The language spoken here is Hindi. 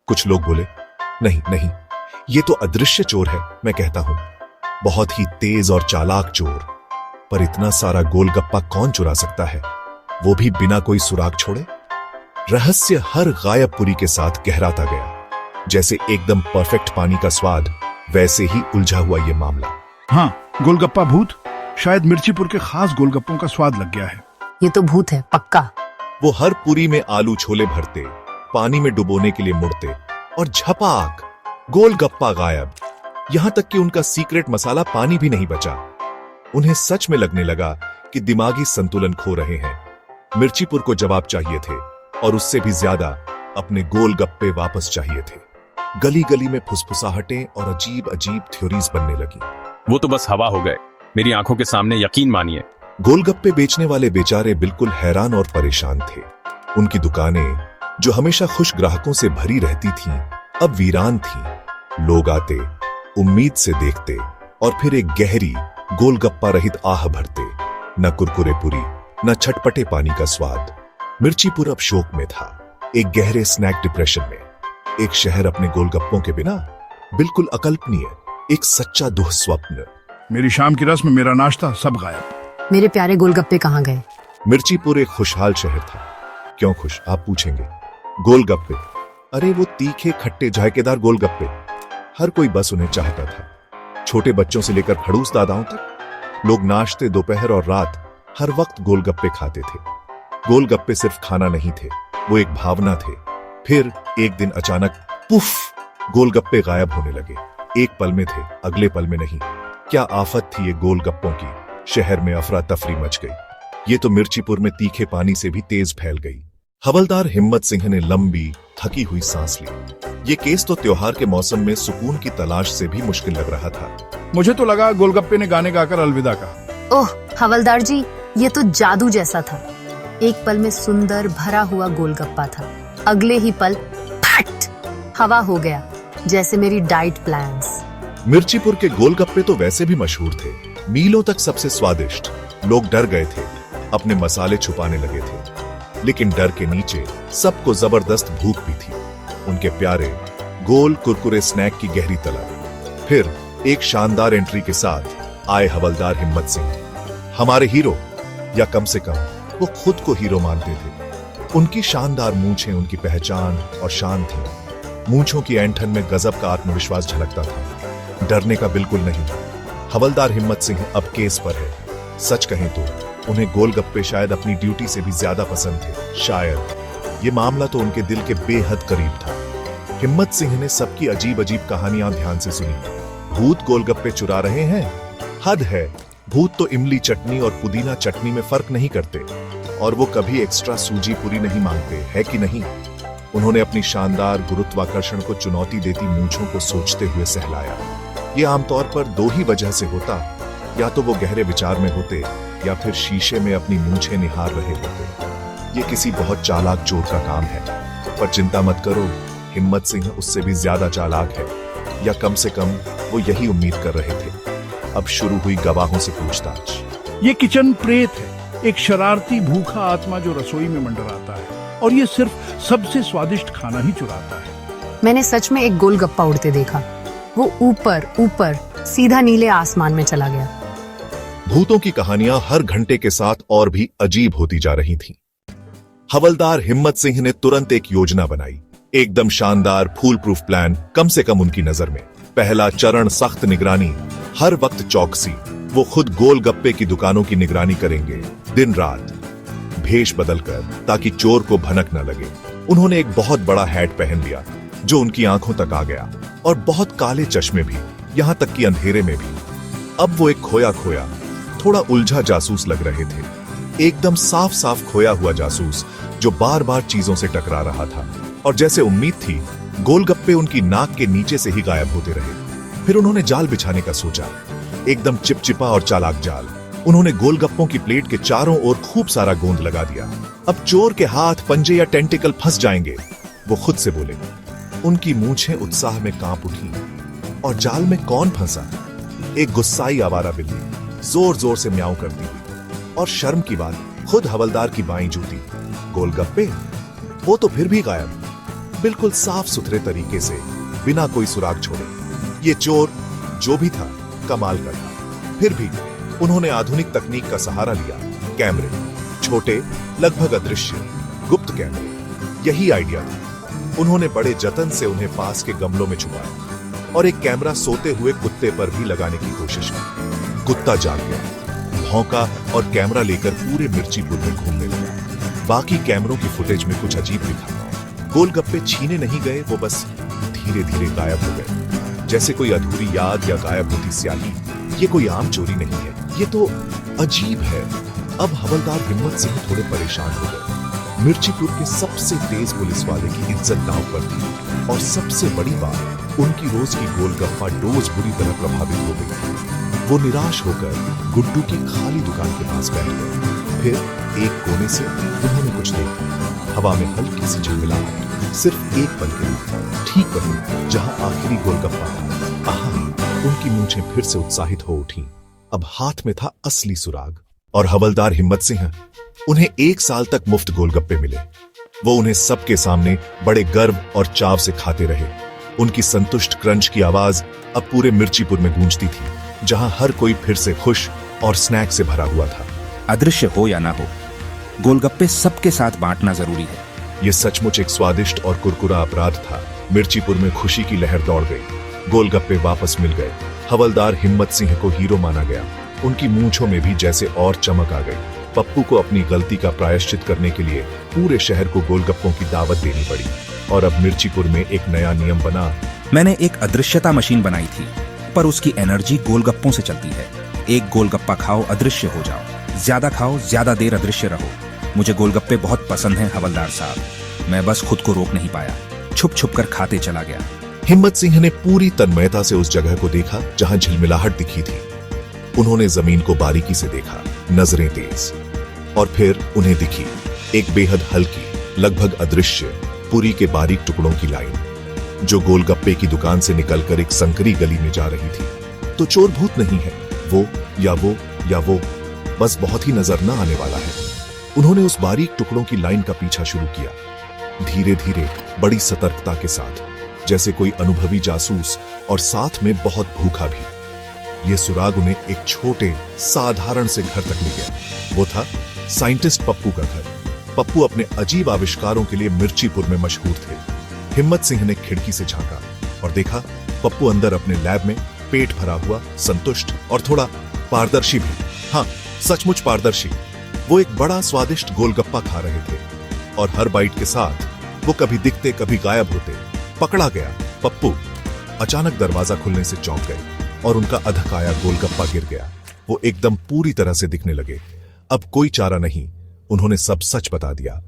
कुछ लोग बोले, नहीं नहीं, ये तो अदृश्य चोर है। मैं कहता हूं, बहुत ही तेज और चालाक चोर। पर इतना सारा गोलगप्पा कौन चुरा सकता है, वो भी बिना कोई सुराग छोड़े? रहस्य हर गायबपुरी के साथ गहराता गया। जैसे एकदम परफेक्ट पानी का स्वाद, वैसे ही उलझा हुआ ये मामला। हाँ, गोलगप्पा भूत। शायद मिर्चीपुर के खास गोलगप्पों का स्वाद लग गया है। ये तो भूत है पक्का। वो हर पुरी में आलू छोले भरते, पानी में डुबोने के लिए मुड़ते, और झपाक गोलगप्पा गायब। यहां तक कि उनका सीक्रेट मसाला पानी भी नहीं बचा। उन्हें सच में लगने लगा कि दिमागी संतुलन खो रहे हैं। मिर्चीपुर को जवाब चाहिए थे, और उससे भी ज्यादा अपने गोलगप्पे वापस चाहिए थे। गली गली में फुसफुसाहटें और अजीब अजीब थ्योरीज बनने लगी। वो तो बस हवा हो गए, मेरी आंखों के सामने, यकीन मानिए। गोलगप्पे बेचने वाले बेचारे बिल्कुल हैरान और परेशान थे। उनकी दुकानें, जो हमेशा खुश ग्राहकों से भरी रहती थीं, अब वीरान थीं। लोग आते, उम्मीद से देखते, और फिर एक गहरी गोलगप्पा रहित आह भरते। न कुरकुरे पुरी, न छटपटे पानी का स्वाद। मिर्चीपुर अब शोक में था, एक गहरे स्नैक डिप्रेशन में। एक शहर अपने गोलगप्पों के बिना, बिल्कुल अकल्पनीय, एक सच्चा दुःस्वप्न। मेरी शाम की रस्म, मेरा नाश्ता, सब गायब। मेरे प्यारे गोलगप्पे कहाँ गए? मिर्चीपुर एक खुशहाल शहर था। क्यों खुश, आप पूछेंगे? गोलगप्पे, अरे वो तीखे खट्टे जायकेदार गोलगप्पे, हर कोई बस उन्हें चाहता था। छोटे बच्चों से लेकर खड़ूस दादाओं तक लोग नाश्ते, दोपहर और रात हर वक्त गोलगप्पे खाते थे। गोलगप्पे सिर्फ खाना नहीं थे, वो एक भावना थे। फिर एक दिन अचानक पुफ, गोलगप्पे गायब होने लगे। एक पल में थे, अगले पल में नहीं। क्या आफत थी ये गोलगप्पों की। शहर में अफरा तफरी मच गई। ये तो मिर्चीपुर में तीखे पानी से भी तेज फैल गई। हवलदार हिम्मत सिंह ने लंबी थकी हुई सांस ली। ये केस तो त्योहार के मौसम में सुकून की तलाश से भी मुश्किल लग रहा था। मुझे तो लगा गोलगप्पे ने गाने गाकर अलविदा कहा। ओह हवलदार जी, ये तो जादू जैसा था। एक पल में सुंदर भरा हुआ गोलगप्पा था, अगले ही पल फट, हवा हो गया, जैसे मेरी डाइट प्लान्स। मिर्चीपुर के गोलगप्पे तो वैसे भी मशहूर थे, मीलों तक सबसे स्वादिष्ट। लोग डर गए थे, अपने मसाले छुपाने लगे थे। लेकिन डर के नीचे सबको जबरदस्त भूख भी थी। उनके प्यारे गोल कुरकुरे स्नैक की गहरी तलब। फिर एक शानदार एंट्री के साथ आए हवलदार हिम्मत सिंह, हमारे हीरो, या कम से कम वो खुद को हीरो मानते थे। उनकी शानदार मूंछें उनकी पहचान और शान थी। मूंछों की ऐंठन में गजब का आत्मविश्वास झलकता था, डरने का बिल्कुल नहीं। हवलदार हिम्मत सिंह अब केस पर है। सच कहें तो उन्हें गोलगप्पे शायद अपनी ड्यूटी से भी ज्यादा पसंद थे। शायद ये मामला तो उनके दिल के बेहद करीब था। हिम्मत सिंह ने सबकी अजीब अजीब कहानियां ध्यान से सुनी। भूत गोलगप्पे चुरा रहे हैं, हद है। भूत तो इमली चटनी और पुदीना चटनी में फर्क नहीं करते, और वो कभी एक्स्ट्रा सूजी पूरी नहीं मांगते, है कि नहीं? उन्होंने अपनी शानदार गुरुत्वाकर्षण को चुनौती देती मूंछों को सोचते हुए सहलाया। ये आमतौर पर दो ही वजह से होता, या तो वो गहरे विचार में होते, या फिर शीशे में अपनी मूंछें निहार रहे होते। ये किसी बहुत चालाक चोर का काम है। पर चिंता मत करो, हिम्मत सिंह उससे भी ज्यादा चालाक है, या कम से कम वो यही उम्मीद कर रहे थे। अब शुरू हुई गवाहों से पूछताछ। ये किचन प्रेत है, एक शरारती भूखा आत्मा जो रसोई में मंडराता है, और ये सिर्फ सबसे स्वादिष्ट खाना ही चुराता है। मैंने सच में एक गोलगप्पा उड़ते देखा। वो ऊपर ऊपर सीधा नीले आसमान में चला गया। भूतों की कहानियां हर घंटे के साथ और भी अजीब होती जा रही थीं। हवलदार हिम्मत सिंह ने तुरंत एक योजना बनाई, एकदम शानदार फूल प्रूफ प्लान। कम से कम उनकी नजर में पहला चरण सख्त निगरानी, हर वक्त चौकसी। वो खुद गोलगप्पे की दुकानों की निगरानी करेंगे, दिन रात, भेष बदलकर, ताकि चोर को भनक न लगे। उन्होंने एक बहुत बड़ा हैट पहन लिया जो उनकी आंखों तक आ गया, और बहुत काले चश्मे भी, यहां तक कि अंधेरे में भी। अब वो एक खोया खोया, थोड़ा उलझा जासूस लग रहे थे। एकदम साफ साफ खोया हुआ जासूस जो बार बार चीजों से टकरा रहा था। और जैसे उम्मीद थी, गोलगप्पे उनकी नाक के नीचे से ही गायब होते रहे। फिर उन्होंने जाल बिछाने का सोचा, एकदम चिपचिपा और चालाक जाल। उन्होंने गोलगप्पों की प्लेट के चारों ओर खूब सारा गोंद लगा दिया। अब चोर के हाथ, पंजे या टेंटिकल फंस जाएंगे, वो खुद से बोले। उनकी मूंछें उत्साह में कांप उठी। और जाल में कौन फंसा? एक गुस्साई आवारा बिल्ली जोर जोर से म्याऊं करती हुई। और शर्म की बात, खुद हवलदार की बाईं जूती। गोलगप्पे वो तो फिर भी गायब, बिल्कुल साफ सुथरे तरीके से, बिना कोई सुराग छोड़े। ये चोर जो भी था कमाल का था। फिर भी उन्होंने आधुनिक तकनीक का सहारा लिया। कैमरे, छोटे, लगभग अदृश्य, गुप्त कैमरे, यही आइडिया था। उन्होंने बड़े जतन से उन्हें पास के गमलों में छुपाया और एक कैमरा सोते हुए कुत्ते पर भी लगाने की कोशिश की। कुत्ता जाग गया, भौंका और कैमरा लेकर पूरे मिर्चीपुर में घूमने लगा। बाकी कैमरों की फुटेज में कुछ अजीब दिखा। गोलगप्पे छीने नहीं गए, वो बस धीरे धीरे गायब हो गए, जैसे कोई अधूरी याद या गायब होती स्याही। ये कोई आम चोरी नहीं है, ये तो अजीब है। अब हवलदार हिम्मत सिंह थोड़े परेशान हो गए। मिर्चीपुर के सबसे तेज पुलिस वाले की इज्जत दांव पर थी और सबसे बड़ी बात, उनकी रोज की गोलगप्पा डोज बुरी तरह प्रभावित हो गई। वो निराश होकर गुड्डू की खाली दुकान के पास बैठ गए। फिर एक कोने से उन्होंने कुछ देखा। हवा में हल्की सी झिलमिलाहट, सिर्फ एक पल के लिए, ठीक वहीं जहां आखिरी गोलगप्पा था। आहा, उनकी मूंछें फिर से उत्साहित हो उठी। अब हाथ में था असली सुराग। और हवलदार हिम्मत सिंह, उन्हें 1 साल तक मुफ्त गोलगप्पे मिले। वो उन्हें सबके सामने बड़े गर्व और चाव से खाते रहे। उनकी संतुष्ट क्रंच की आवाज अब पूरे मिर्चीपुर में गूंजती थी, जहां हर कोई फिर से खुश और स्नैक से भरा हुआ था। अदृश्य हो या ना हो, गोलगप्पे सबके साथ बांटना जरूरी है। यह सचमुच एक स्वादिष्ट और कुरकुरा अपराध था। मिर्चीपुर में खुशी की लहर दौड़ गई। गोलगप्पे वापस मिल गए। हवलदार हिम्मत सिंह को हीरो माना गया। उनकी मूंछों में भी जैसे और चमक आ गई। पप्पू को अपनी गलती का प्रायश्चित करने के लिए पूरे शहर को गोलगप्पों की दावत देनी पड़ी। और अब मिर्चीपुर में एक नया नियम बना। मैंने एक अदृश्यता मशीन बनाई थी, पर उसकी एनर्जी गोलगप्पों से चलती है। एक गोलगप्पा खाओ, अदृश्य हो जाओ। ज्यादा खाओ, ज्यादा देर अदृश्य रहो। मुझे गोलगप्पे बहुत पसंद हैं हवलदार साहब। मैं बस खुद को रोक नहीं पाया, छुप छुप कर खाते चला गया। हिम्मत सिंह ने पूरी तन्मयता से उस जगह को देखा जहां झिलमिलाहट दिखी थी। उन्होंने जमीन को बारीकी से देखा, नजरें तेज। और फिर उन्हें दिखी एक बेहद हल्की, लगभग अदृश्य पुरी के बारीक टुकड़ों की लाइन, जो गोलगप्पे की दुकान से निकलकर एक संकरी गली में जा रही थी। तो चोर भूत नहीं है, वो बस बहुत ही नजर न आने वाला है। उन्होंने उस बारीक टुकड़ों की लाइन का पीछा शुरू किया, धीरे धीरे, बड़ी सतर्कता के साथ, जैसे कोई अनुभवी जासूस, और साथ में बहुत भूखा भी। ये सुराग उन्हें एक छोटे साधारण से घर तक ले गया। वो था साइंटिस्ट पप्पू का घर। पप्पू अपने अजीब आविष्कारों के लिए मिर्चीपुर में मशहूर थे। हिम्मत सिंह ने खिड़की से झांका और देखा पप्पू अंदर अपने लैब में पेट भरा हुआ, संतुष्ट और थोड़ा पारदर्शी भी। हाँ, सचमुच पारदर्शी। वो एक बड़ा स्वादिष्ट गोलगप्पा खा रहे थे और हर बाइट के साथ वो कभी दिखते कभी गायब होते। पकड़ा गया पप्पू। अचानक दरवाजा खुलने से चौंक गए और उनका अधकाया गोलगप्पा गिर गया। वो एकदम पूरी तरह से दिखने लगे। अब कोई चारा नहीं, उन्होंने सब सच बता दिया।